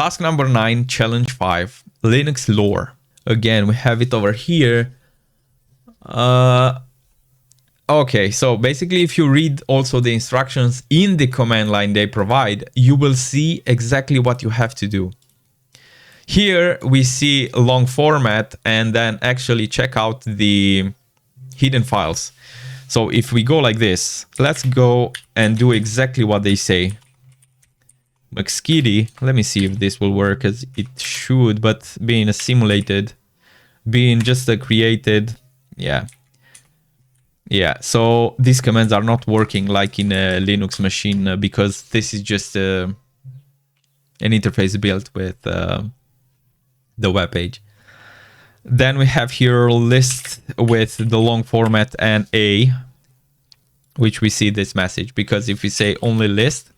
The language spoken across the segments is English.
task number 9, challenge 5, Linux lore. Again, we have it over here. Okay, so basically if you read also the instructions in the command line they provide, you will see exactly what you have to do. Here we see long format and then actually check out the hidden files. So if we go like this, let's go and do exactly what they say. McSkitty, let me see if this will work, as it should, but being a simulated, being just a created, yeah, so these commands are not working like in a Linux machine because this is just an interface built with the web page. Then we have here a list with the long format and A, which we see this message, because if we say only list,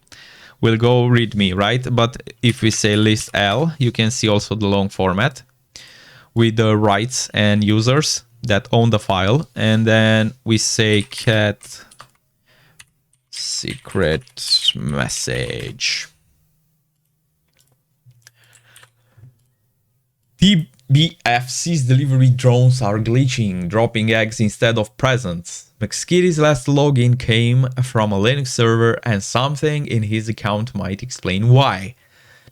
we'll go readme, right? But if we say list L, you can see also the long format with the rights and users that own the file. And then we say cat secret message. TBFC's delivery drones are glitching, dropping eggs instead of presents. McSkitty's last login came from a Linux server and something in his account might explain why.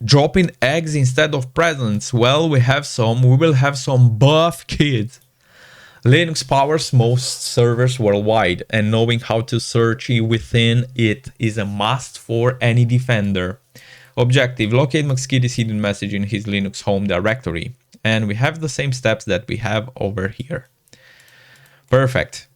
Dropping eggs instead of presents. Well, we will have some buff kids. Linux powers most servers worldwide, and knowing how to search within it is a must for any defender. Objective: locate McSkitty's hidden message in his Linux home directory. And we have the same steps that we have over here. Perfect.